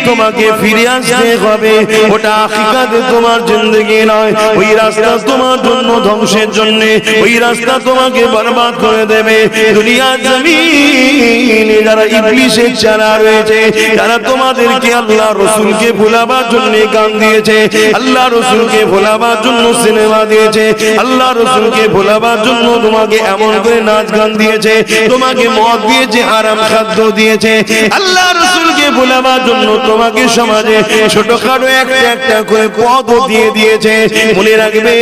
তোমাকে ফিরে আসতে হবে। ওটা আখিরাতে তোমার জিন্দেগি নয়, ওই রাস্তা তোমার জন্য ধ্বংসের জন্য, ওই রাস্তা তোমাকে বরবাদ করে দেবে। দুনিয়া জমিনে যারা ইবলিসের চারা রয়েছে, যারা তোমাদেরকে আল্লাহ রাসূলকে ভোলাবার জন্য গান দিয়েছে, আল্লাহ রাসূলকে ভোলাবার জন্য সিনেমা দিয়েছে, আল্লাহ রাসূলকে ভোলাবার জন্য তোমাকে এমন করে নাচ গান দিয়েছে, তোমাকে মদ দিয়েছে, আরাম খাদ্য দিয়েছে, আল্লাহ রাসূলকে ভোলাবার জন্য তোমাকে সমাজে ছোটখাটো একটা একটা করে পদ দিয়ে দিয়েছে। মনে রাখবে,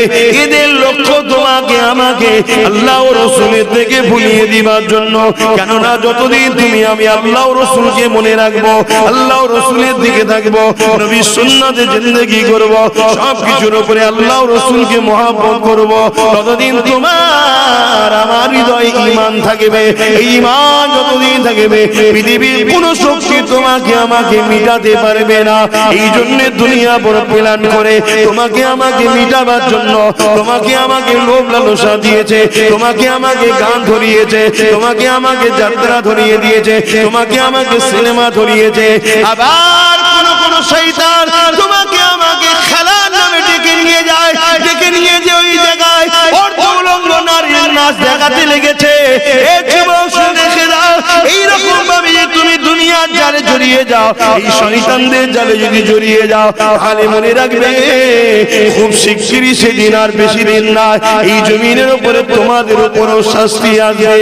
এদের লক্ষ্য তোমাকে আমাকে আল্লাহ ও রাসূলের থেকে ভুলিয়ে দিবার জন্য। কেননা যতদিন তুমি আমি আল্লাহ ও রাসূলকে মনে রাখবো, আল্লাহ ও রাসূলের দিকে থাকবো, নবীর সুন্নাতে জিন্দেগি করব, সবকিছুর উপরে আল্লাহ ও রাসূলকে মহব্বত করব, ততদিন তোমার আমার হৃদয়ে ঈমান থাকবে। এই ঈমান যতদিন থাকবে, পৃথিবীর কোন শক্তি তোমাকে আমাকে মিটাতে পারবে না। এই জন্য দুনিয়া বড় প্ল্যান করে তোমাকে আমাকে মিটাবার জন্য তোমাকে আমাকে লোভ লালসা দিয়েছে, তোমাকে আমাকে গান ধরিয়েছে, তোমাকে আমাকে যাত্রা ধরিয়ে দিয়েছে, তোমাকে আমাকে সিনেমা ধরিয়েছে। আবার কোন শয়তান তোমাকে আমাকে খেলার নামে ডেকে নিয়ে যায়, ডেকে নিয়ে যে ওই জায়গায় অর্ধউলঙ্গ নারীর নাচ দেখাতে লেগেছে। এই যুবক দেখে দাও, এইরকম ভাবে তুমি দুনিয়ার জালে জড়িয়ে যাও, এই শয়তানদের জালে যদি জড়িয়ে যাও, তাহলে মনে রাখবে খুব শিগগিরই সেদিন, আর বেশি দিন না, এই জমিনের উপরে তোমাদের উপরও শাস্তি আসবে,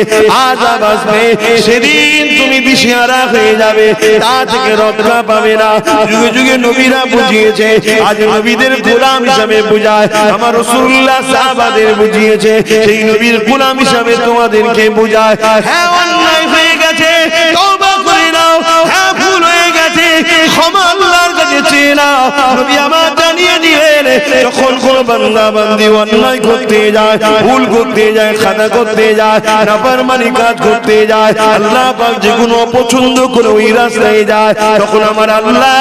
আযাব আসবে। সেদিন তুমি দিশেহারা হয়ে যাবে, তা থেকে রক্ষা পাবে না। যুগে যুগে নবীরা বুঝিয়েছে, আজ নবীদের গোলাম হিসাবে বুঝায়, আমার রাসূলুল্লাহ সাহাবাদের বুঝিয়েছে, সেই নবীর গোলাম হিসাবে তোমাদেরকে বুঝায়। হ্যাঁ, অন্যায় হয়ে গেছে, তওবা করে নাও। হ্যাঁ, ভুল হয়ে গেছে, ক্ষমা আল্লাহর কাছে চেয়ে নাও। নবী আমার জানিয়ে দিলেন, যখন কোন বান্দা বান্দি অন্যায় করতে যায়, ভুল করতে যায়, খাতা করতে যায়, নাফরমানি কাজ করতে যায়, আল্লাহ পাক যে কোনো অপছন্দ করে ওই রাস্তায় যায়, তখন আমার আল্লাহ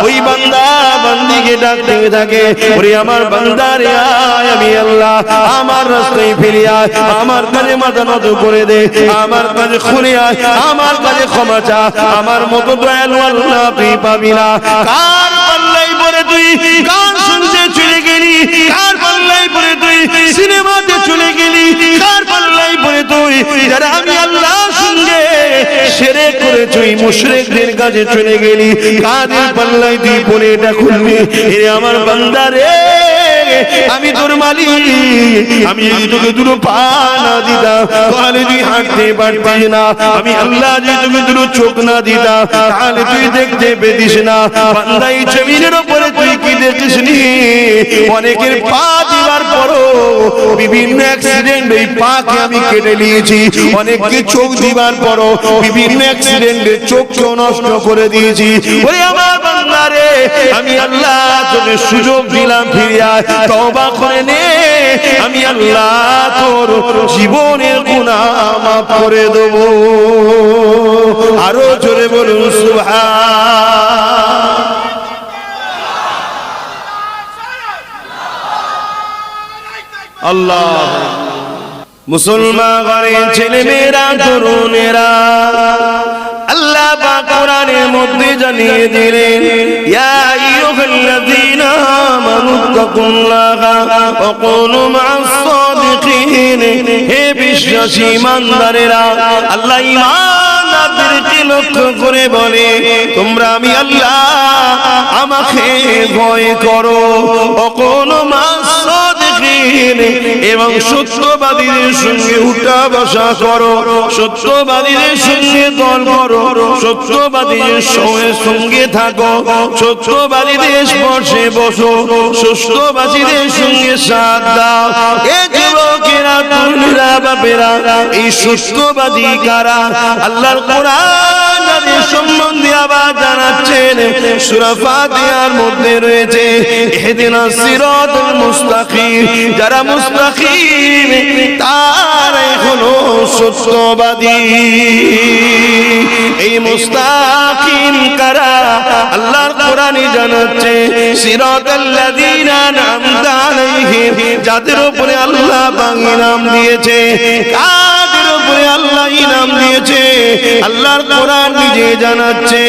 ওই বান্দা বান্দিকে ডাকতে থাকে, ওরে আমার বান্দা রে আয়, আমি আল্লাহ আমার রাস্তায় ফিরে আয়, আমার কাছে মাথা নত করে দে, আমার কাছে খুলে আয়, আমার কাছে ক্ষমা চা। আমার মতো দয়ালু আল্লাহ তুই পাবি না। কার পাল্লাই পড়ে তুই গান শুনতে চলে গেলি, কার পাল্লাই পড়ে তুই সিনেমাতে চলে গেলি, কার পাল্লাই পড়ে তুই যারা আমি আল্লাহ সঙ্গে শিরক করেছি মুশরিকদের কাছে চলে গেলি, কাদের পাল্লাই তুই পড়ে এটা খুলবি? এ আমার বান্দা রে, আমি তোর মালিক, আমি যদি তোকে দুটো পা না দিতাম তাহলে তুই হাঁটতে পারতিস না, আমি আল্লাহ যদি তোকে দুটো চোখ না দিতাম তাহলে তুই দেখতে পেতিস না। বান্দা, এই জমিনের উপরে তুই কি দেখিস নি? অনেকের পা দিবার পরও বিভিন্ন অ্যাক্সিডেন্ট এই পাকে আমি কেটে নিয়েছি, অনেককে চোখ দিবার পরও বিভিন্ন অ্যাক্সিডেন্টে চোখকেও নষ্ট করে দিয়েছি। ওরে আমার বান্দা রে, আমি আল্লাহ তোকে সুযোগ দিলাম, ফিরে আয়, তওবা করে নে, আমি আল্লাহ তোর জীবনের গুনাহ মাফ করে দেব। আরো জোরে বলুন সুবহান। আল্লাহ। মুসলমান ঘরের ছেলে মেয়েরা, তরুণেরা, আল্লাহ পাক কোরআনের মধ্যে জানিয়ে দিলেন, ইয়া আইয়ুহাল্লাযীনা আমানু তাকুল্লাহা ওয়া কুনু মা'আস সাদিকিন। হে বিশ্বাসী ইমানদারেরা, আল্লাহ ইমানদারদেরকে লক্ষ্য করে বলে, তোমরা আমি আল্লাহ আমাকে ভয় করো, ওয়া কুনু মা'আস সাদিকিন, এবং সত্যবাদীদের সঙ্গে উঠা বসা করো, সত্যবাদীদের সঙ্গে দল করো, সত্যবাদীদের সঙ্গে থাকো, সত্যবাদীদের স্পর্শে বসো, সত্যবাদীদের সঙ্গে সাথ দাও। এ যুবকেরা, তরুণেরা, বাপেরা, এই সত্যবাদী কারা? আল্লাহর কোরআন যাদের সম্বন্ধে আবার জানাচ্ছেন, সূরা ফাতিহার মধ্যে রয়েছে ইহদিনাস সিরাতাল মুস্তাকিম। যারা মুস্তাকিম তারাই হলো সত্যবাদী। এই মুস্তাকিম কারা? আল্লাহর কোরআনই জানাচ্ছে, সিরাতাল্লাযীনা আন'আমতা আলাইহিম, যাদের উপরে আল্লাহ পাক ইনাম দিয়েছে। কাদের উপরে আল্লাহ ইনাম দিয়েছে। আল্লাহর কোরআন নিজে জানাচ্ছে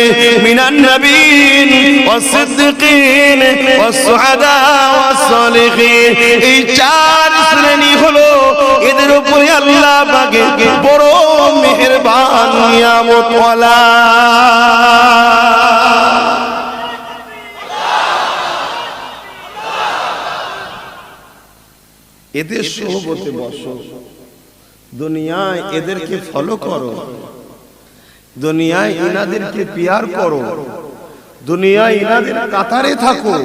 মিনান নবীন ওয়াস সিদ্দিকিন ওয়াস শুহাদা ওয়াস সালিহিন। এই চার শ্রেণী হলো এদের উপরে আল্লাহ পাকের বড় মেহেরবান নিয়ামত ওয়ালা। এদের সোহবতে বসো, দুনিয়ায় এদেরকে ফলো করো, দুনিয়ায় ইনাদেরকে পিয়ার করো, দুনিয়ায় ইনাদের কাতারে থাকো।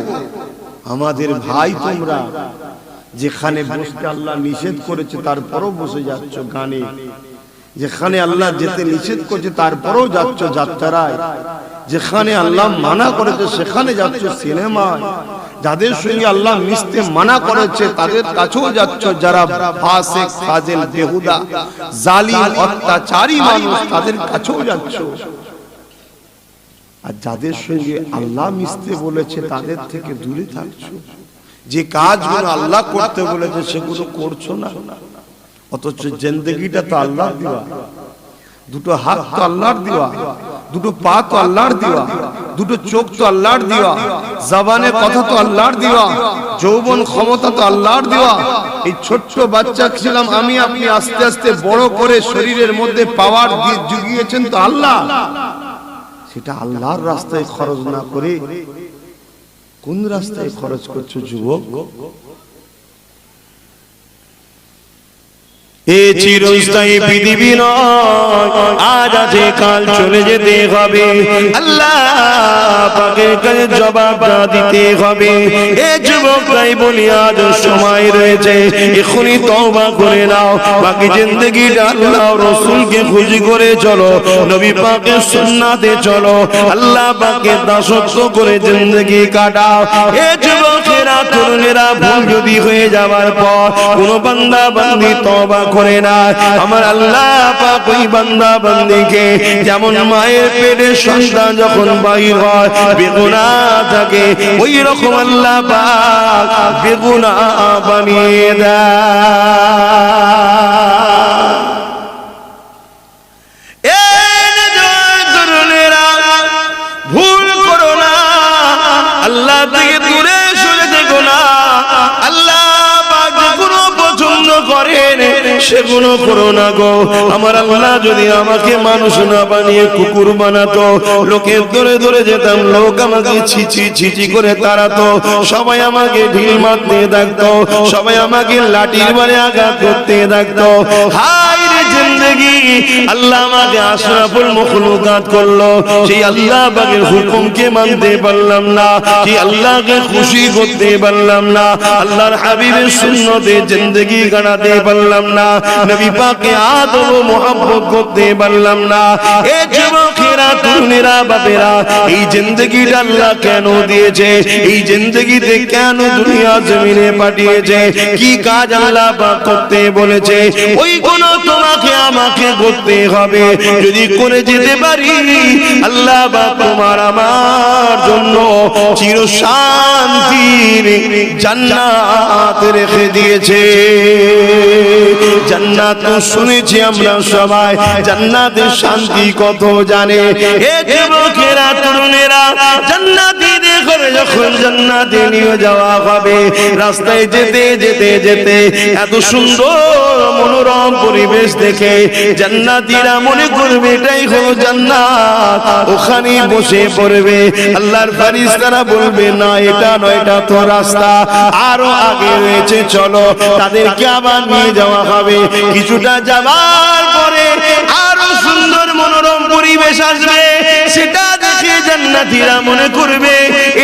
আমাদের ভাই তোমরা যেখানে বসতে আল্লাহ নিষেধ করেছে তারপরও বসে যাচ্ছ গানে, যেখানে আল্লাহ যেতে নিষেধ করেছে তারপরও যাচ্ছ যাত্রায়, যেখানে আল্লাহ মানা করেছে সেখানে যাচ্ছ সিনেমায়, যাদের সঙ্গে আল্লাহ মিশতে মানা করেছে তাদের কাছেও যাচ্ছ, যারা ফাসিক ফাজিল বেহুদা জালিম অত্যাচারী মানুষ তাদের কাছেও যাচ্ছ। আর যাদের সঙ্গে আল্লাহ মিশতে বলেছে তাদের থেকে দূরে থাকছো। যে কাজগুলো আল্লাহ করতে বলেছে সেগুলো করছো না, অথচ জিন্দেগিটা তো আল্লাহর দেওয়া, দুটো হাত তো আল্লাহর দেওয়া, দুটো পা তো আল্লাহর দেওয়া, দুটো চোখ তো আল্লাহর দেওয়া, জবানে কথা তো আল্লাহর দেওয়া, যৌবন ক্ষমতা তো আল্লাহর দেওয়া। এই ছোট্ট বাচ্চা ছিলাম আমি আপনি, আস্তে আস্তে বড় করে শরীরের মধ্যে পাওয়ার দিয়ে জুগিয়েছেন তো আল্লাহ। সেটা আল্লাহর রাস্তায় খরচ না করে কোন রাস্তায় খরচ করছো যুবক? এ চিরস্থায়ী পৃথিবী নয়, আজ আছে কাল চলে যেতে হবে, আল্লাহ পাকের কাছে জবাব দিতে হবে। এ যুবকরাই বলি আজ সময় রয়েছে, এখনই তওবা করে নাও, বাকি জিন্দেগিটা আল্লাহ রাসূলকে খুশি করে চলো, নবী পাকের সুন্নাতে চলো, আল্লাহ পাকের দাসত্ব করে জিন্দেগি কাটাও। এ যুবকেরা তরুণেরা ভুল যদি হয়ে যাওয়ার পর কোন বান্দা বান্দি তওবা করে না, আমার আল্লাহ পাক ওই বান্দা বান্দিকে যেমন মায়ের পেটে সন্তান যখন বাহির হয় বেগুনাহ থাকে, ওই রকম আল্লাহ পাক বেগুনাহ বানিয়ে দেয়। তরুণেরা ভুল করো না, আল্লাহ থেকে দূরে সরে থেকো না, আল্লাহ করেন সেগুলো করো না গো। আমার আল্লাহ যদি আমাকে মানুষ না বানিয়ে কুকুর বানাতো, লোকের ধরে ধরে যেতাম, লোক আমাকে ছিচি ছিচি করে তাড়াতো, সবাই আমাকে ঢিল মারতে থাকতো, সবাই আমাকে লাঠির বারে আঘাত করতে থাকতো। হায় রে জিন্দেগি, আল্লাহ আমাকে আশরাফুল মখলুকাত করলো, সেই আল্লাহ পাকের হুকুমকে মানতে পারলাম না, সেই আল্লাহকে খুশি করতে পারলাম না, আল্লাহর হাবিবের সুন্নতে জিন্দেগি কাটাতে পারলাম না, নবী পাককে আদব ও মুহাব্বত করতে পারলাম না। এ যুবকেরা তরুণেরা বাপেরা, এই জিন্দেগিটা আল্লাহ কেন দিয়েছে? এই জিন্দেগিতে কেন দুনিয়া জমিনে পাঠিয়েছে? কি কাজ আল্লাহ পাক করতে বলেছে? ওই কোন তোমাকে আমাকে করতে হবে। যদি করে যেতে পারি, আল্লাহ পাক তোমার আমার জন্য চির শান্তির জান্নাত রেখে দিয়েছে। জান্নাত তো শুনেছি আমরা সবাই, জান্নাতের শান্তি কত জানে। এ যুবকেরা তরুণেরা, জান্নাতীদের ঘরে যখন জান্নাতে নিয়ে যাওয়া হবে, রাস্তায় যেতে যেতে যেতে এত সুন্দর মনোরম পরিবেশ দেখে জান্নাতীরা মনে করবে এটাই হলো জান্নাত, ওখানে বসে পড়বে। আল্লাহর ফেরেশতারা বলবে না এটা নয়, এটা তো রাস্তা আরো আগে রয়েছে, চলো। তাদেরকে আবার নিয়ে যাওয়া হবে। কিছুটা যাবার পরে আরো সুন্দর মনোরম পরিবেশ আসবে, সেটা দেখে জান্নাতীরা মনে করবে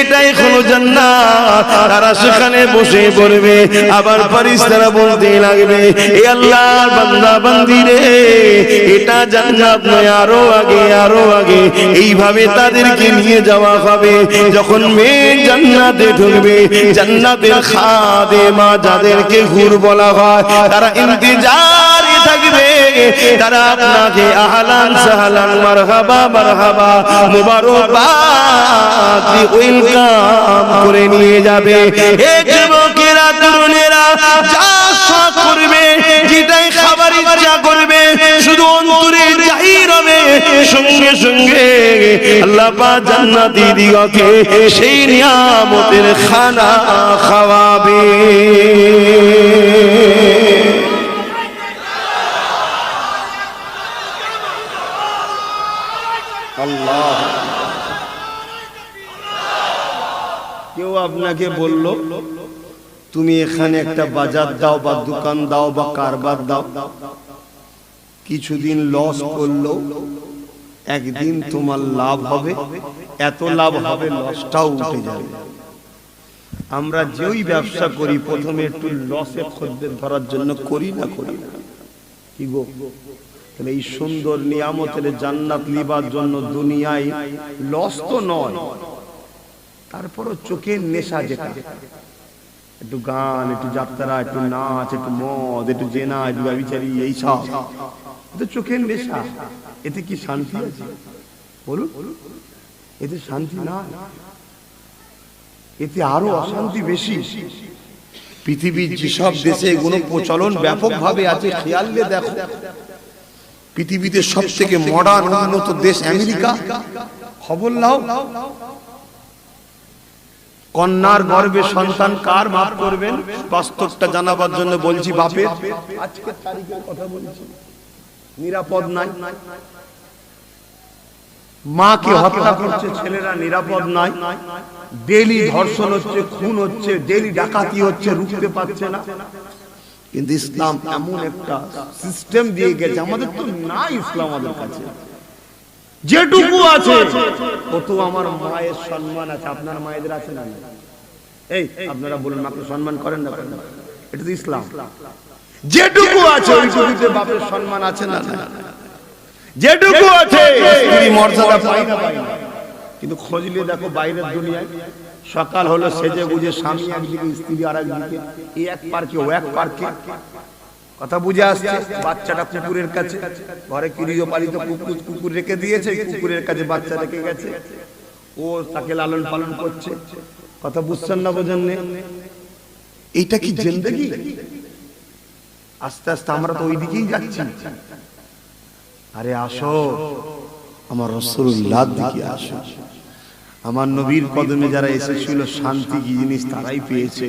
এটাই হলো জান্নাত, তারা সেখানে বসে পড়বে। আবার ফেরেশতারা বলতে লাগবে, এ আল্লাহর বান্দা বান্দি রে, এটা জান্নাত নয়, আরো আগে আরো আগে। এইভাবে তাদেরকে নিয়ে যাওয়া হবে। যখন মেয়ে জান্নাতে ঢুকবে, জান্নাতের খাদেমা যাদেরকে হুর বলা হয়, তারা ইন্তজারে থাকবে, তারা আপনাকে আহলান সাহলান মারহাবা মারহাবা মুবারকবাদ ওয়েলকাম করে নিয়ে যাবে। এ যুবকেরা তরুণেরা যা শখ করবে, যেটাই খাবার ইচ্ছা করবে, সঙ্গে সঙ্গে আল্লাহ পাক জান্নাতি দিগকে সেই নিয়ামতের খানা খাওয়াবে। আল্লাহ, কেউ আপনাকে বলল তুমি এখানে একটা বাজার দাও বা দোকান দাও বা কারবার দাও, কিছুদিন লস করলো, একদিন তোমার লাভ হবে, এত লাভ হবে লসটাও উঠে যাবে। আমরা যেই ব্যবসা করি প্রথমে একটু লসে খদ্দের ধরার জন্য করি না কি গো? তাহলে এই সুন্দর নিয়ামতের জান্নাত লিবার জন্য দুনিয়ায় লস তো নয়, তারপরও চোখের নেশা, যেটা একটু গান, একটু যাত্রা, একটু নাচ, একটু মদ, একটু জেনা, একটু ব্যভিচারী, এই সব এটা চোখের নেশা। এতে কি শান্তি আছে বলুন? এতে শান্তি না, এতে আরো অশান্তি বেশি। পৃথিবীর যেসব দেশে এগুলো প্রচলন ব্যাপকভাবে আছে, খেয়াল দিয়ে দেখো, পৃথিবীতে সব থেকে মডার্ন উন্নত দেশ আমেরিকা। খবর নাও, কন্যার গর্ভে সন্তান কার, মাফ করবেন, বাস্তবটা জানাবার জন্য বলছি, বাপের। আজকের তারিখের কথা বলছি, নিরাপদ নাই, মাকে হত্যা করছে ছেলেরা, নিরাপদ নাই, ডেইলি ধর্ষণ হচ্ছে, খুন হচ্ছে, ডেইলি ডাকাতি হচ্ছে, রুখতে পারছে না। কিন্তু ইসলাম এমন একটা সিস্টেম দিয়ে গেছে, আমাদের তো না ইসলাম, আমাদের কাছে যেটুকু আছে কত আমার মায়ের সম্মান আছে। আপনার মায়েদের আছে না? এই আপনারা বলুন, আপনি সম্মান করেন না? এটা তো ইসলাম। যেটুকু আছে ওইটুকুতে বাপের সম্মান আছে না? যেটুকু আছে স্ত্রী মর্যাদা পায় না? কিন্তু খোঁজলে দেখো বাইরের দুনিয়ায়, সকাল হলো সেজে বুঝে স্বামী একদিকে, স্ত্রী আর একদিকে, এই এক পার্কে ও এক পার্কে। কথা বুঝে আসছে? বাচ্চাটা কুকুরের কাছে, ঘরে গৃহপালিত কুকুর রেখে দিয়েছে, কুকুরের কাছে বাচ্চা রেখে গেছে, ও তাকে লালন পালন করছে। কথা বুঝছেন না? বোঝেন না? এইটা কি জিন্দেগি? আস্তে আস্তে আমরা তো ওই দিকেই যাচ্ছি। আরে আসো আমার রাসূলুল্লাহর দিকে আসো। আমার নবীর কদমে যারা এসেছিল শান্তি কি জিনিস তারাই পেয়েছে।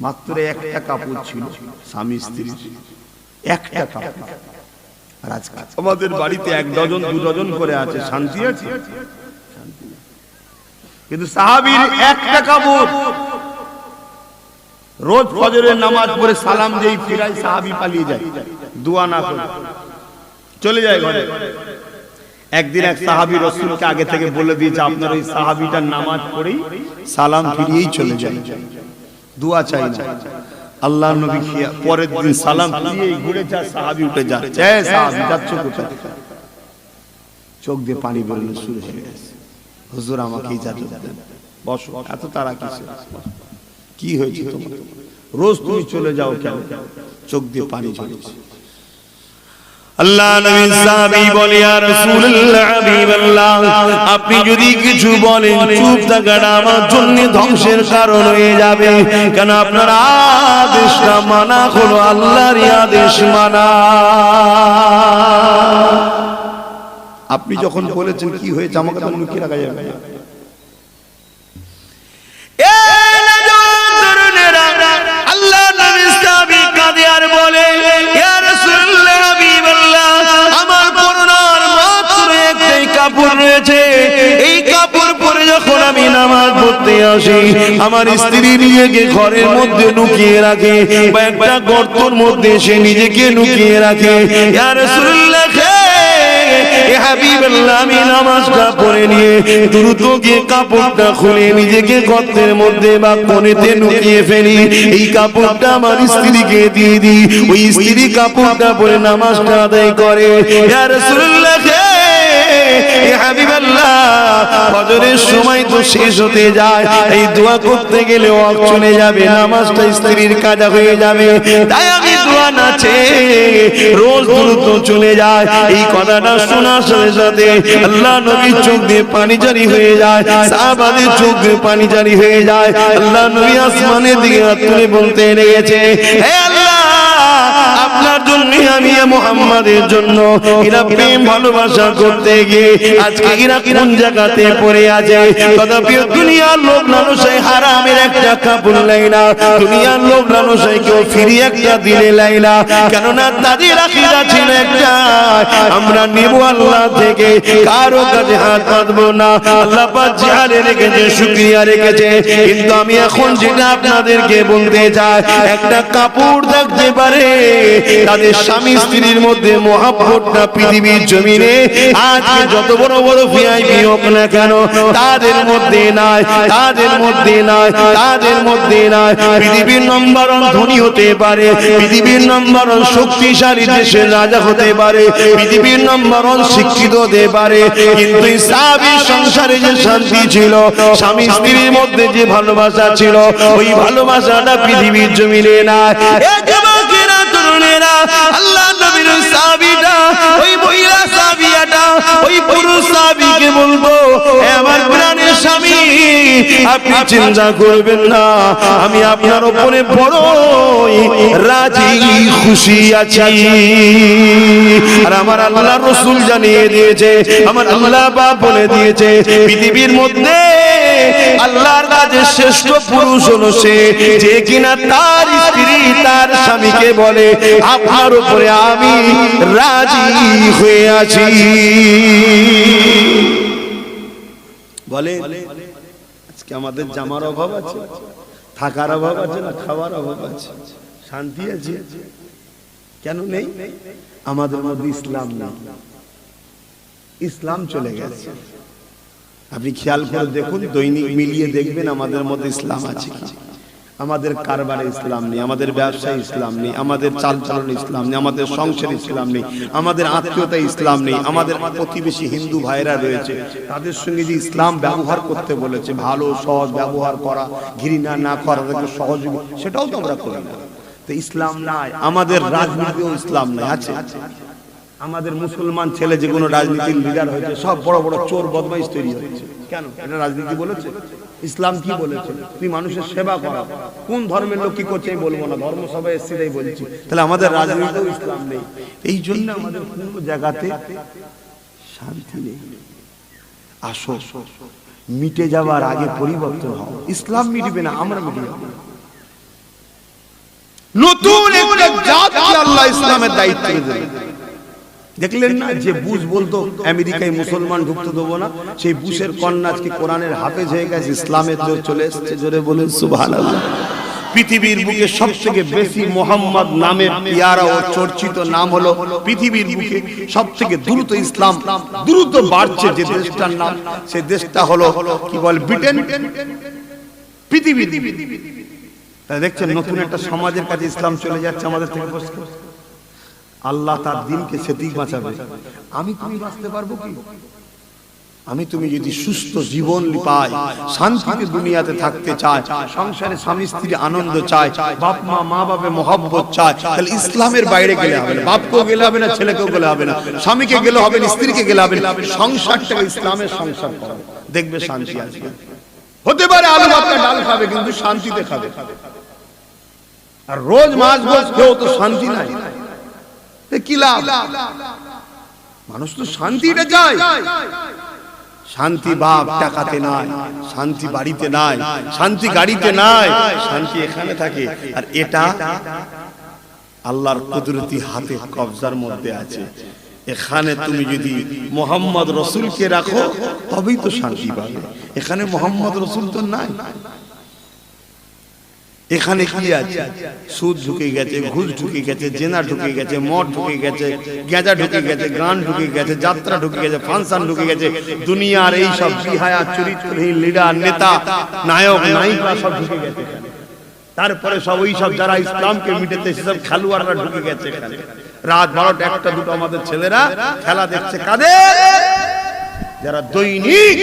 মাত্র একটা কাপড় ছিল স্বামী স্ত্রীর, একটা কাপড়। আর আজকে আমাদের বাড়িতে 1 ডজন 2 ডজন করে আছে, শান্তি আছে? কিন্তু সাহাবীর একটা কাপড়, রোজ ফজরের নামাজ পড়ে সালাম দেই ফিরাই, সাহাবী পালিয়ে যায়, দোয়া না করে চলে যায় ঘরে। একদিন এক সাহাবী রাসূলকে আগে থেকে বলে দিয়েছে, আপনার ওই সাহাবীটার নামাজ পড়েই সালাম ফিরিয়েই চলে যায়, দোয়া চাই না। আল্লাহর নবী পরের দিন সালাম ফিরিয়েই ঘুরে যায়, সাহাবী উঠে যায়, এই সাহাবী যাচ্ছ কোথায়? চোখ দিয়ে পানি বেরোনো শুরু হয়ে গেছে। হুজুর আমাকে ইজাজত দেন, বসো। এত তারা কিসে? কি হয়েছে তোমার? রোজ তুমি চলে যাও কেন? চোখ দিয়ে পানি ঝরছে। আল্লাহ নবী সাহাবী বলে, ইয়া রাসূলুল্লাহ, হাবিবাল্লাহ, আপনি যদি কিছু বলেন চুপ থাকাটা আমার জন্য ধ্বংসের কারণ হয়ে যাবে। কেন? আপনার আদেশটা মানা হলো আল্লাহর আদেশ মানা। আপনি যখন বলেছেন কি হয়েছে, আমাকে তো লুকিয়ে রাখা যাবে না। আল্লাহ নবী সাহাবী কাঁদে আর বলে, ইয়া রাসূলুল্লাহ, হাবিবাল্লাহ, আমার পরনার মাত্র একটাই কাপড় রয়েছে। এই কাপড় পরে যখন আমি নামাজ পড়তে আসি, আমার স্ত্রী নিজেকে ঘরের মধ্যে লুকিয়ে রাখে বা একটা গর্তের মধ্যে সে নিজেকে লুকিয়ে রাখে। ইয়া রাসূলুল্লাহ, হাবিবাল্লাহ, আমি নামাজটা পড়ে নিয়ে দ্রুত গিয়ে কাপড়টা খুলে নিজেকে গর্তের মধ্যে বা কোণেতে লুকিয়ে ফেলি। এই কাপড়টা আমার স্ত্রীকে দিয়ে দিই, ওই স্ত্রী কাপড়টা পরে নামাজটা আদায় করে। ইয়া রাসূলুল্লাহ, হাবিবাল্লাহ, ফজরের সময় তো শেষ হতে যায়, এই দোয়া করতে গেলে ওয়াক্ত চলে যাবে, নামাজটা স্ত্রীর কাজা হয়ে যাবে। তাই আমি দোয়া নাচে রোজ দ্রুত চলে যায়। এই কথাটা শোনার সাথে সাথে আল্লাহ নবীর চোখ দিয়ে পানি জারি হয়ে যায়, সাহাবাদের চোখ দিয়ে পানি জারি হয়ে যায়। আল্লাহ নবী আসমানের দিকে হাত তুলে বলতে লেগেছে, হে আল্লাহ, আপনার জন্য আমি মুহাম্মাদের জন্য এরা প্রেম ভালোবাসা করতে গিয়ে আজকে এরা কোন জায়গাতে পড়ে আছে। তথাপি দুনিয়ার লোক মানুষই হারামের একটা কাপড় লাই না, দুনিয়ার লোক মানুষই কেউ ফিরি একটা দিলে লাই না, কেননা তাদের আকীদা ছিল একটা, আমরা নেব আল্লাহ থেকে, কারো কাছে হাত পাতবো না। আল্লাহ পাক জালে রেখেছে, শুকরিয়া রেখেছে। কিন্তু আমি এখন যেটা আপনাদেরকে বলতে চাই, একটা কাপড় থাকতে পারে তাদের স্বামী স্ত্রীর মধ্যে মহব্বতটা পৃথিবীর জমিনে আজকে যত বড় বড় ভিআইপি হোক না কেন তাদের মধ্যে নাই, তাদের মধ্যে নাই, তাদের মধ্যে নাই। পৃথিবীর নম্বর ওয়ান ধনী হতে পারে, পৃথিবীর নম্বর ওয়ান শক্তিশালী দেশের রাজা হতে পারে, পৃথিবীর নম্বর ওয়ান শিক্ষিত হতে পারে, কিন্তু সাহাবীর সংসারে যে শান্তি ছিল, স্বামী স্ত্রীর মধ্যে যে ভালোবাসা ছিল, ওই ভালোবাসাটা পৃথিবীর জমিনে নাই। আল্লাহ নবীর সাহাবীটা, ওই মহিলা সাহাবিয়াটা, ওই পুরুষ সাহাবীকে বলতো, আমার প্রাণের স্বামী আপনি চিন্তা করবেন না, আমি আপনার উপরে বড়ই রাজি খুশি আছি। আর আমার আল্লাহ রাসূল জানিয়ে দিয়েছে, আমার আল্লাহ পাক বলে দিয়েছে, পৃথিবীর মধ্যে আল্লাহর কাছে শ্রেষ্ঠ পুরুষ হলো সে যে কিনা তার স্ত্রী তার স্বামীকে বলে আপনার উপরে আমি রাজি হয়ে আছি। বলে আজকে আমাদের জামার অভাব আছে, থাকার অভাব আছে, না খাওয়ার অভাব আছে, শান্তি আছে? কেন নেই? আমাদের মধ্যে ইসলাম নেই, ইসলাম চলে গেছে। আপনি খেয়াল করে দেখুন, দৈনিক মিলিয়ে দেখবেন আমাদের মধ্যে ইসলাম আছে কি। আমাদের কারবারে ইসলাম নেই, আমাদের ব্যবসায় ইসলাম নেই, আমাদের চালচলন ইসলাম নেই, আমাদের সংসার ইসলাম নেই, আমাদের আত্মীয়তা ইসলাম নেই। আমাদের প্রতিবেশী হিন্দু ভাইরা রয়েছে, তাদের সঙ্গে যে ইসলাম ব্যবহার করতে বলেছে, ভালো সহজ ব্যবহার করা, ঘৃণা না করা, তাদেরকে সহযোগী, সেটাও তো আমরা করি না। তো ইসলাম নাই। আমাদের রাজনীতিও ইসলাম নাই, আছে? আমাদের মুসলমান ছেলে যে কোনো রাজনীতির লিডার হয়েছে, সব বড় বড় চোর বদমাইশ তৈরি হচ্ছে। কেন? এটা রাজনীতি বলেছে? ইসলাম কি বলেছে? তুই মানুষের সেবা করা। কোন ধর্মের লোক কি করছে আমি বলবো না, ধর্ম সবাই এসে তাই বলছি। তাহলে আমাদের রাজনীতিও ইসলাম নেই, এই জন্য আমাদের কোনো জায়গাতে শান্তি নেই। আসো, মিটে যাওয়ার আগে পরিবর্তন হও। ইসলাম মিটবে না, আমরা মিটে যাব। নতুন একটা জাতকে আল্লাহ ইসলামের দায়িত্ব দিলেন। দেখলেন না যে বুশ বলতো আমেরিকায় মুসলমান ঢুকতে দেবো না, সেই বুশের কন্যা আজকে কোরআনের হাফেজ হয়ে গেছে, ইসলামের জোর চলে এসেছে। জোরে বলেন সুবহানাল্লাহ। পৃথিবীর বুকে সবথেকে বেশি মোহাম্মদ নামের পিয়ারা ও চর্চিত নাম হলো, পৃথিবীর বুকে সবথেকে দ্রুত ইসলাম দ্রুত বাড়ছে যে দেশটার নাম, সেই দেশটা হলো কি বলে ব্রিটেন। পৃথিবীর তাই দেখছেন নতুন একটা সমাজের কাছে ইসলাম চলে যাচ্ছে আমাদের থেকে। আল্লাহ তার দিনকে সেদিক বাঁচাবে। আমি তুমি বাঁচতে পারবো কি? আমি তুমি যদি সুস্থ জীবন পাই, শান্তিতে দুনিয়াতে থাকতে চাই, সংসারে স্বামী স্ত্রী আনন্দ চাই, বাপ মা মা বাপে মহব্বত চাই, তাহলে ইসলামের বাইরে গেলে হবে না। বাপকেও গেলে হবে না, ছেলেকেও গেলে হবে না, স্বামীকে গেলে হবে না, স্ত্রীকে গেলে হবে না। সংসারটাকে ইসলামের সংসার করো, দেখবে শান্তি আসবে। হতে পারে আলু ভাতটা ডাল খাবে, কিন্তু শান্তিতে খাবে। আর রোজ মাছ গোছ খেয়েও তো শান্তি নাই, কি লাভ? মানুষ তো শান্তিটা চায়। শান্তি বাপ টাকাতে নাই, শান্তি বাড়িতে নাই, শান্তি গাড়িতে নাই, শান্তি এখানে থাকে। আর এটা আল্লাহর কুদরতি হাতে কবজার মধ্যে আছে। এখানে তুমি যদি মোহাম্মদ রসুলকে রাখো তবেই তো শান্তি পাবে। এখানে মোহাম্মদ রসুল তো নাই। এখানে কি আছে? সুদ ঢুকে গেছে, ঘুষ ঢুকে গেছে, জেনা ঢুকে গেছে, মদ ঢুকে গেছে, গেঁজা ঢুকে গেছে, গান ঢুকে গেছে, যাত্রা ঢুকে গেছে, ফাংশন ঢুকে গেছে। দুনিয়ার এই সব বিহায়া চরিত্রহীন লিডার, নেতা, নায়ক, নায়িকা সব ঢুকে গেছে। তারপরে সব ওই সব যারা ইসলামকে মিটাতে সেসব খেলোয়াড়রা ঢুকে গেছে এখানে। রাত 12টা 1টা 2টা আমাদের ছেলেরা খেলা দেখছে। কাদের? যারা দৈনিক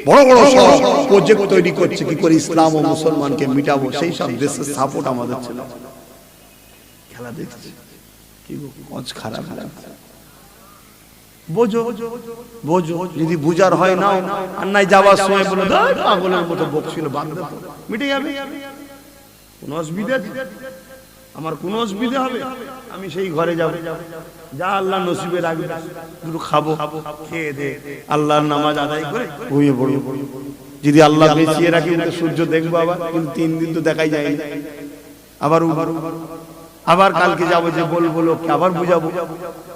বড় বড় সব প্রজেক্ট তৈরি করছে কি করে ইসলাম ও মুসলমানকে মিটাবো, সেই সব দেশের সাপোর্ট আমাদের ছিল। খেলা দেখছে কি কজ খারাপ লাগছে। বোঝো বোঝো, যদি বুঝার হয় নাও, আর নাই যাওয়ার সময় বলে দাও পাগলের মতো বকছিল, বাদ দাও, মিটে যাবে, কোনো অসুবিধা নেই। আমার কোনো অসুবিধা হবে? আমি সেই ঘরে যাব, যা আল্লাহ নসিবে রাখবে, একটু খাবো, খেয়ে দে আল্লাহর নামাজ আদায় করে ঘুমিয়ে পড়বো। যদি আল্লাহ বেঁচিয়ে রাখি সূর্য দেখবো আবার, কিন্তু 3 দিন তো দেখাই যায় না। আবার কালকে যাবো, যে বলবো লোককে আবার বুঝাবো,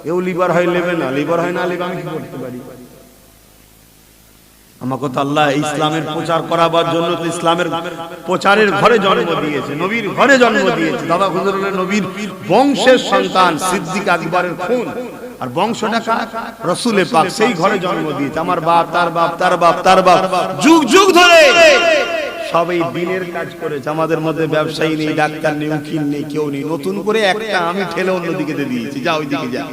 এও লিভার হয় নেবে না, লিভার হয় না নেবে, আমি কি করতে পারি? আমাকে তো আল্লাহ ইসলামের প্রচার করাবার জন্য তো ইসলামের প্রচারের ঘরে জন্ম দিয়েছে, নবীর ঘরে জন্ম দিয়েছে। দাদা হুজুরের নবীর বংশের সন্তান, সিদ্দিক আকবরের খুন, আর বংশটা কার? রাসূলের পাক, সেই ঘরে জন্ম দিয়েছে। আমার বাপ, তার বাপ, তার বাপ, তার বাপ, যুগ যুগ ধরে সবাই দিনের কাজ করেছে। আমাদের মধ্যে ব্যবসায়ী নেই, ডাক্তার নেই, উকিল নেই, কেউ নেই। নতুন করে একটা আমি ঠেলে অন্যদিকে দিয়ে দিয়েছি, যা ওইদিকে যা।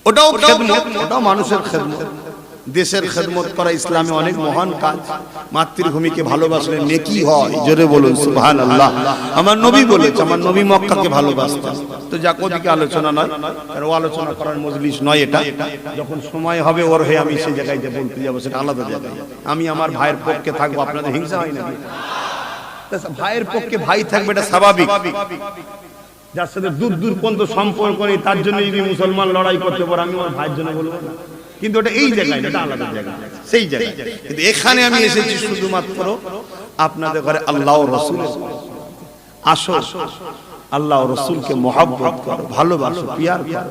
ওটাও খেদমত, ওটাও মানুষের খেদমত, দেশের খেদমত করা ইসলামে অনেক মহান কাজ। মাতৃভূমিকে ভালোবাসলে নেকি হয়, জোরে বলুন সুবহানাল্লাহ। আমার নবী বলেছে, আমার নবী মক্কাকে ভালোবাসতেন। তো যা ওদিকে আলোচনা নয়, আর ও আলোচনা করার মজলিস নয় এটা। যখন সময় হবে ওর হয়ে আমি সেই জায়গায় যে বলতে যাবো, সেটা আলাদা জায়গায়। আমি আমার ভাইয়ের পক্ষে থাকবো, আপনাদের হিংসা হয় না? ভাইয়ের পক্ষে ভাই থাকবে, এটা স্বাভাবিক। যার সাথে দূর দূর পর্যন্ত সম্পর্ক নেই, তার জন্য যদি মুসলমান লড়াই করতে পারে, আমি আমার ভাইয়ের জন্য বলবো না। কিন্তু এটা এই জায়গায়, এটা আলাদা জায়গায়, সেই জায়গায়। কিন্তু এখানে আমি এসেছি শুধুমাত্র আপনাদের ঘরে আল্লাহ ও রাসূল। আসো, আল্লাহ ও রাসূলকে মহব্বত করো, ভালোবাসো, পিয়ার করো।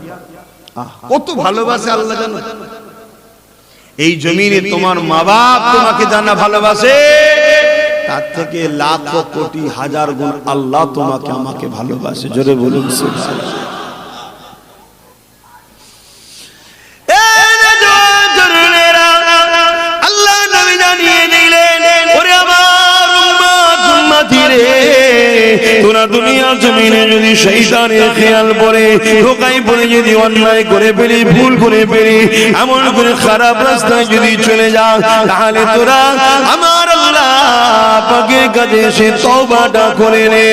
কত ভালোবাসে আল্লাহ জানো। এই জমিনে তোমার মা বাপ তোমাকে জানা ভালোবাসে, তার থেকে লাখ কোটি হাজার গুণ আল্লাহ তোমাকে আমাকে ভালোবাসে। জোরে বলুন সুবহানাল্লাহ। তোরা দুনিয়ার জমিনে যদি শয়তানের খেয়াল পড়ে, ধোঁকায় পড়ে, যদি অন্যায় করে ফেলি, ভুল করে ফেলি, এমন করে খারাপ রাস্তায় যদি চলে যাও, তাহলে তোরা আমার আল্লাহ পাকের কাছে এসে তওবাটা করে নে।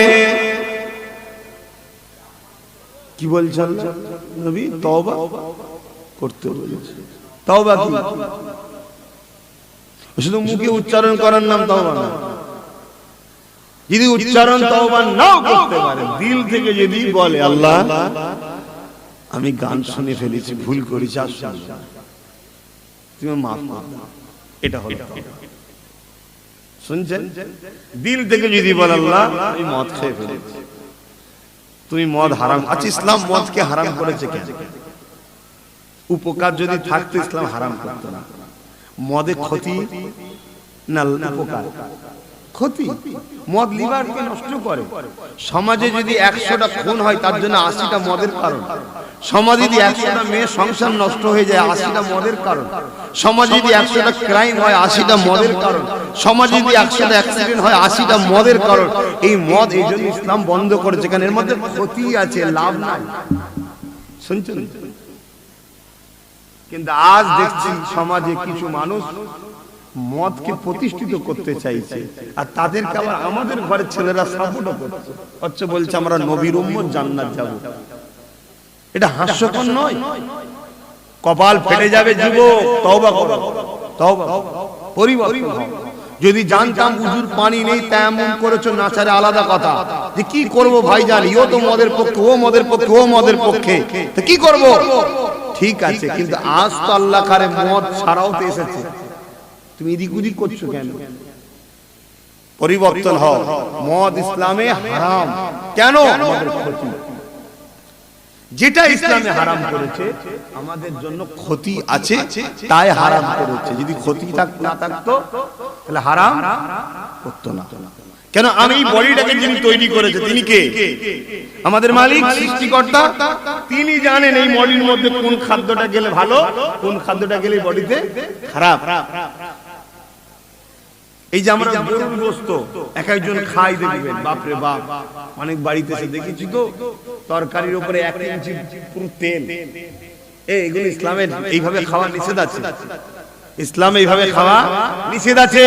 কি বলছেন নবী? তওবা করতে বলেছে। তওবা কি? শুধু মুখে উচ্চারণ করার নাম তওবা না। যদি উচ্চারণ তওবা নাও করতে পারে, দিল থেকে যদি বলে আল্লাহ আমি গান শুনে ফেলেছি, ভুল করেছি, তুমি মাফ করো, এটা হলো শুনছেন? দিল থেকে যদি বলে আল্লাহ আমি মদ খেয়ে ফেলেছি, তুমি মদ হারাম। আচ্ছা, ইসলাম মদকে হারাম করেছে কেন? উপকার যদি থাকতো ইসলাম হারাম করতো না। মদে ক্ষতি না উপকার? ক্ষতি। মদ লিভারকে নষ্ট করে। সমাজে যদি 100টা খুন হয়, তার জন্য 80টা মদের কারণ। সমাজে যদি 100টা মেয়ে সংসার নষ্ট হয়ে যায়, 80টা মদের কারণ। সমাজে যদি 100টা ক্রাইম হয়, 80টা মদের কারণ। সমাজে যদি 100টা অ্যাক্সিডেন্ট হয়, 80টা মদের কারণ। এই মদ এই জন্য ইসলাম বন্ধ করেছে, কারণ এর মধ্যে ক্ষতি আছে, লাভ নাই। শুনছেন? কিন্তু আজ দেখছি সমাজে কিছু মানুষ মদকে প্রতিষ্ঠিত করতে চাইছে, আর তাদেরকে আবার আমাদের ঘরের ছেলেরা সাপোর্ট করছে। হচ্ছে বলছে আমরা নবীর উম্মত, জান্নাত যাব। এটা হাস্যকর নয়? কপাল ফেটে যাবে যুবক, তওবা করো, তওবা পরিবর্তন হও। যদি জানতাম উজুর পানি নেই, তেমন করেছো নাচারে আলাদা কথা, যে কি করব ভাইজান, ইও তো মদের পক্ষে, ও মদের পক্ষে, ও মদের পক্ষে, তো কি করব? ঠিক আছে, কিন্তু আজ তো আল্লাহ কারে মদ ছাড়াও তো এসেছে, তুমি এদিক ওদিক করছো কেন? পরিবর্তন হও। মদ ইসলামে হারাম। কেন? আমাদের ক্ষতি। যেটা ইসলামে হারাম করেছে আমাদের জন্য ক্ষতি আছে, তাই হারাম করেছে। যদি ক্ষতি না থাকতো তাহলে হারাম করতো না। কেন? আমি এই বডিটাকে যিনি তৈরি করেছে, তিনি কে? আমাদের মালিক, সৃষ্টিকর্তা। তিনি জানেন এই বডির মধ্যে কোন খাদ্যটা গেলে ভালো, কোন খাদ্যটা গেলে বডিতে খারাপ। এই যে আমরা গরুর গোশত এক একজন খাই, দেখবেন বাপরে বাপ, অনেক বাড়িতে এসে দেখেছি তো তরকারির উপরে 1 ইঞ্চি পুরো তেল। এইগুলো ইসলামের এইভাবে খাওয়া নিষেধ আছে। ইসলাম এইভাবে খাওয়া নিষেধ আছে।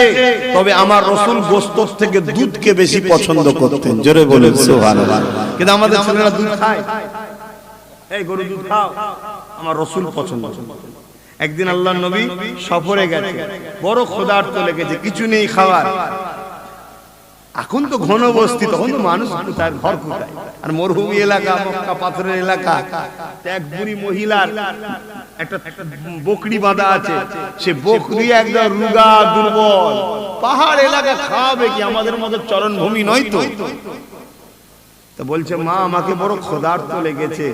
তবে আমার রাসূল গোশত থেকে দুধকে বেশি পছন্দ করতেন। জোরে বলেন সুবহানাল্লাহ। কিন্তু আমাদের ছেলেরা দুধ খায়, এই গরু দুধ খাও, আমার রাসূল পছন্দ করতেন। একদিন আল্লাহর নবী সফরে গেছে, বড় ক্ষুধার্ত লেগেছে, কিছু নেই খাবার। এখন তো ঘন বস্তি, তখন তো মানুষ কোথায়, ঘর কোথায়, আর মরুভূমি এলাকা, মক্কা পাথরের এলাকা। এক বুড়ি মহিলার একটা বকরি বাঁধা আছে, সে বকরি একদম রুগা দুর্বল, পাহাড় এলাকা, খাওয়াবে কি? আমাদের মতো চরণভূমি নয় তো। তো বলছে, মা আমাকে বড় ক্ষুধার্ত লেগেছে,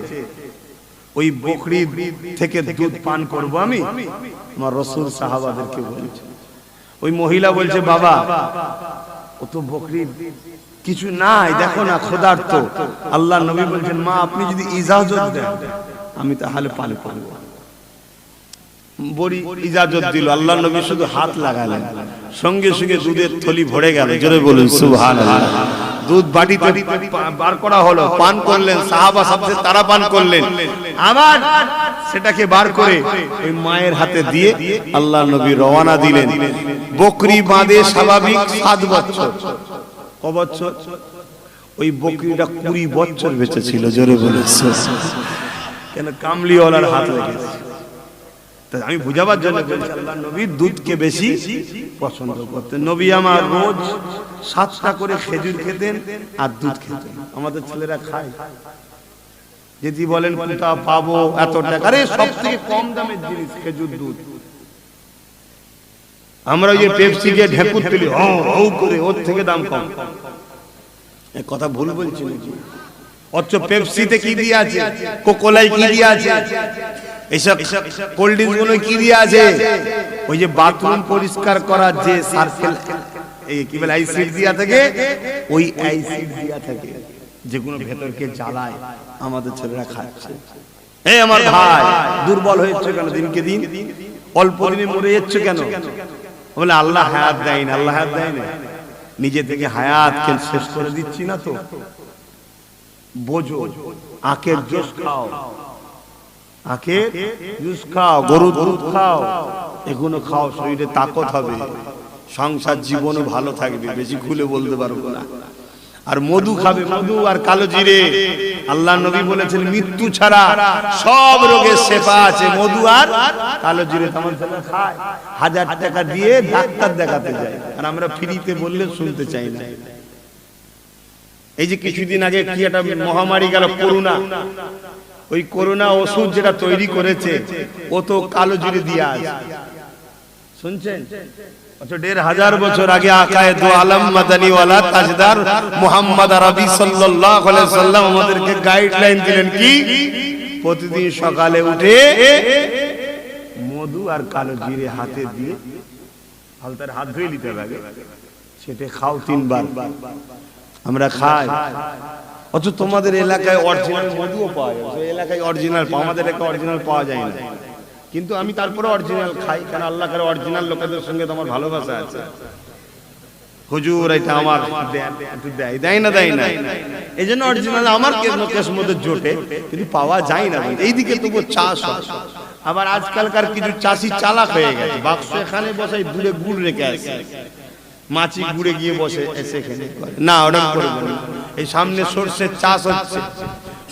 ওই বকরি থেকে দুধ পান করবো আমি। আমার রাসূল সাহাবাদেরকে বলছে, ওই মহিলা বলছে, বাবা ও তো বকরির কিছু নাই, দেখো না ক্ষুধার্ত। আল্লাহ নবী বলছেন, মা আপনি যদি ইজাজত দেন আমি তাহলে পান করব। বড়ি ইজাজত দিল, আল্লাহ নবী শুধু হাত লাগালেন, সঙ্গে সঙ্গে দুধের থলি ভরে গেল। জোরে বলুন সুবহানাল্লাহ। দুধ বাটিতে বার করা হলো, পান করলেন সাহাবা, সবচেয়ে তারা পান করলেন। আবার সেটাকে বার করে ওই মায়ের হাতে দিয়ে আল্লাহ নবী রওনা দিলেন। বকরি বাঁধে স্বাভাবিক 7 বছর। ক বছর? ওই বকরিটা 20 বছর বেঁচে ছিল। জোরে বলুন, কেন? কামলিওয়ালার হাত লেগেছে। আমি বুঝাবার জন্য বলছি, আল্লাহ নবী দুধকে বেশি পছন্দ করতেন। নবী আমার রোজ 7টা করে খেজুর খেতেন আর দুধ খেতেন। আমাদের ছেলেরা খায়, যদি বলেন কোথা পাবো এত টাকা, আরে সবথেকে কম দামের জিনিস খেজুর দুধ। আমরা ওই যে পেপসি কে ঢেকুর তুলি হৌ করে, ওর থেকে দাম কম। এই কথা ভুল বলছি নাকি? অথচ পেপসিতে কি দিয়ে আছে, কোকোলাই কি দিয়ে আছে, এইসব কোল্ড ড্রিঙ্কস গুলো কি দিয়ে আছে? ওই যে বাথরুম পরিষ্কার করার যে সার্ফেল, এই কি বলে, অ্যাসিড দিয়া থাকে, ওই অ্যাসিড দিয়া থাকে, যেগুলো ভেতরকে জ্বালায়। আমাদের ছেলেরা খাচ্ছে। এই আমার ভাই, দুর্বল হয়েছে কেন দিনকে দিন? অল্প দিনে মরে যাচ্ছে কেন? বলে আল্লাহ হায়াত দেয় না। আল্লাহ হায়াত দেয় না, নিজে থেকে হায়াতকে শেষ করে দিচ্ছি না তো। বোঝো, আখের জুস খাও, আখের জুস খাও, গরুর দুধ খাও, এগুলো খাও, শরীরে তাকত হবে, সংসার জীবনও ভালো থাকবে। বেশি খুলে বলতে পারবো না। আর মধু খাবে, মধু আর কালো জিরে। আল্লাহ নবী বলেছেন, মৃত্যু ছাড়া সব রোগের শেফা আছে মধু আর কালো জিরে। তেমন ছেলে খায়, 1000 টাকা দিয়ে ডাক্তার দেখাতে যায়, আর আমরা ফ্রিতে বললে শুনতে চাই না। এই যে কিছুদিন আগে কি একটা মহামারী গেল, করোনা। ওই করোনা ওষুধ যেটা তৈরি করেছে, ও তো কালো জিরে দিয়ে আছে, শুনছেন? 1500 বছর আগে আকায়ে দু আলম মাদানী ওয়ালা তাজদার মুহাম্মদ আরবি সাল্লাল্লাহু আলাইহি সাল্লাম আমাদেরকে গাইডলাইন দিলেন কি? প্রতিদিন সকালে উঠে মধু আর কালো জিরে হাতে দিয়ে হালতার হাত ধুয়ে নিতে হবে, সেটা খাও 3 বার। আমরা খাই, অথচ তোমাদের এলাকায় অরিজিনাল মধুও পাওয়া যায়। ওই এলাকায় অরিজিনাল, আমাদের এলাকায় অরিজিনাল পাওয়া যায় না। কিন্তু আমি তারপরে অরিজিনাল খাই, কারণ আল্লাহ করে অরিজিনাল লোকেদের সঙ্গে তো আমার ভালোবাসা আছে। হুজুর এটা আমার দেয় না, দেয় না, এই জন্য অরিজিনাল আমার কেস মধ্যে জোটে, কিন্তু পাওয়া যায় না। এইদিকে তবু চাষ হয়। আবার আজকালকার কিছু চাষি চালাক হয়ে গেছে, বাক্স এখানে বসে দূরে গুড় রেখে আসে, মাছি গুড়ে গিয়ে বসে এসে খেলে না, ওটা করে বলি। এই সামনে সর্ষের চাষ হচ্ছে,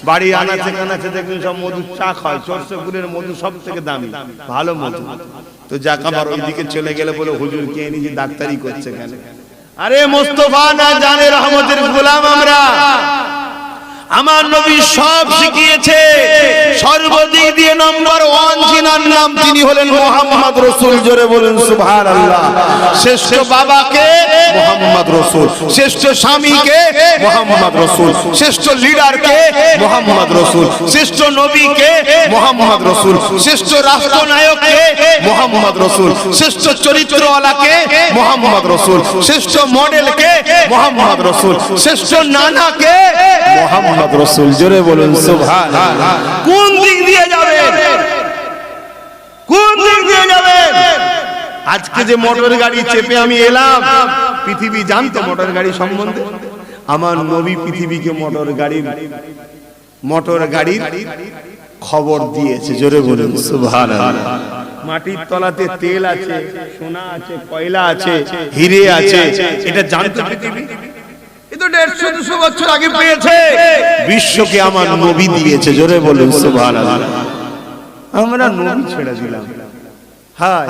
বাড়ি আনাচে কানাচে দেখবেন সব মধু চা খায়। সর্ষে গুড়ের মধু সব থেকে দামি, ভালো মধু। তো যাক, আবার ওইদিকে চলে গেলে বলে হুজুর কে নিজে ডাক্তারি করছে কেন? আরে মুস্তাফা না জানে রহমতের গোলাম আমরা। আমার নবী সব শিখিয়েছে, সর্বদিক দিয়ে নম্বর 1 জিনার নাম তিনি হলেন মুহাম্মদ রাসূল। জোরে বলুন সুবহানাল্লাহ। শ্রেষ্ঠ বাবাকে মুহাম্মদ রাসূল, শ্রেষ্ঠ স্বামীকে মুহাম্মদ রাসূল, শ্রেষ্ঠ লিডারকে মুহাম্মদ রাসূল, শ্রেষ্ঠ নবীকে মুহাম্মদ রাসূল, শ্রেষ্ঠ রাষ্ট্রনায়ককে মুহাম্মদ রাসূল, শ্রেষ্ঠ চরিত্রওয়ালাকে মুহাম্মদ রাসূল, শ্রেষ্ঠ মডেলকে মুহাম্মদ রাসূল, শ্রেষ্ঠ নানাকে মুহাম্মদ রাসূল। জোরে বলুন সুবহানাল্লাহ। কোন দিক দিয়ে যাবে? কোন দিক দিয়ে যাবে? আজকে যে মোটর গাড়ি চেপে আমি এলাম, পৃথিবী জানতো মোটর গাড়ি সম্বন্ধে? আমার নবী পৃথিবীকে মোটর গাড়ির খবর দিয়েছে। জোরে বলুন সুবহানাল্লাহ। মাটির তলাতে তেল আছে, সোনা আছে, কয়লা আছে, হিরে আছে, এটা জানতো পৃথিবী? এতো 150-200 বছর আগে পেয়েছে। বিশ্বকে আমার নবী দিয়েছে। জোরে বলুন সুবহানাল্লাহ। আমরা নবী ছেড়ে দিলাম। হ্যাঁ,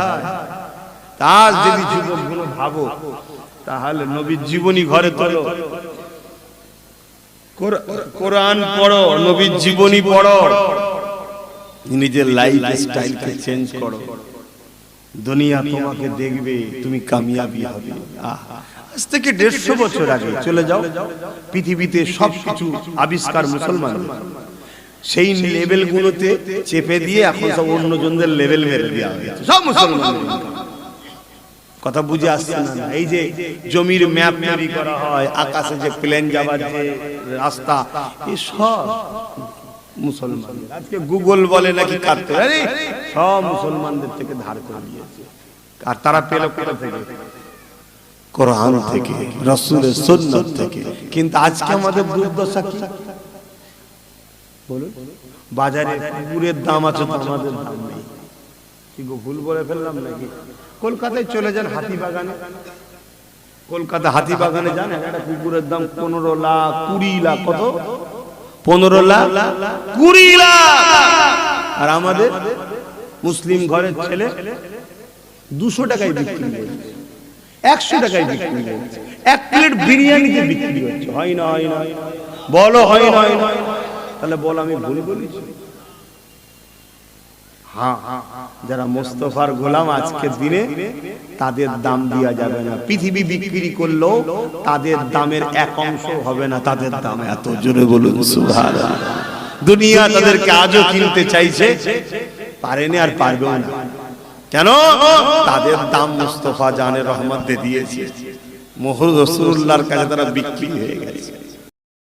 আজ যদি যুবকগুলো ভাবো, তাহলে নবীর জীবনী ঘরে তোলো, কোরআন পড়ো, নবীর জীবনী পড়ো, নিজের লাইফ স্টাইলকে চেঞ্জ করো, দুনিয়া তোমাকে দেখবে, তুমি কামিয়াবি হবে। আজ থেকে 150 বছর আগে চলে যাও, পৃথিবীতে সবকিছু আবিষ্কার মুসলমান, সেই লেভেল গুলোতে চেপে দিয়ে এখন সব অন্যজনদের লেভেল মেরে দেওয়া হয়েছে সব মুসলমান। কথা বুঝে আসছে না? এই যে জমির ম্যাপ তৈরি করা হয়, আকাশে যে প্লেন যাবার যে রাস্তা, এই সব মুসলমান। আজকে গুগল বলে নাকি কাটতে, আরে সব মুসলমানদের থেকে ধার করে নিয়েছে। আর তারা পেল কোথা থেকে? কোরআন থেকে, রাসূলের সুন্নাত থেকে। কিন্তু আজকে আমাদের দুর্দশা কি বলুন? বাজারে কুকুরের দাম আছে তো আমাদের দাম নেই। কি গো, ভুল বলে ফেললাম নাকি? কলকাতায় চলে যান হাতিবাগানে, কলকাতা হাতিবাগানে যান, একটা কুকুরের দাম 15 লাখ 20 লাখ। কত? 15 লাখ 20 লাখ। আর আমাদের মুসলিম ঘরের ছেলে 200 টাকায় বিক্রি করছে, 100 টাকায় বিক্রি করছে, এক প্লেট বিরিয়ানিতে বিক্রি হচ্ছে। হয় না? হয় না? বলো হয় না? হয় না? তাহলে বল আমি ভুল বলেছি? হ্যাঁ, যারা মোস্তফার গোলাম আজকের দিনে, তাদের দাম দেওয়া যাবে না। পৃথিবী বিক্রি করলেও তাদের দামের এক অংশ হবে না তাদের দাম। এত জোরে বলুন সুবহানাল্লাহ। দুনিয়া তাদেরকে আজও কিনতে চাইছে, পারেনি আর পারবেও না। কেন? তাদের দাম মুস্তফা জানের রহমত দিয়েছে, মুহাম্মদ রাসূলুল্লাহর কাছে তারা বিক্রি হয়ে গেছে।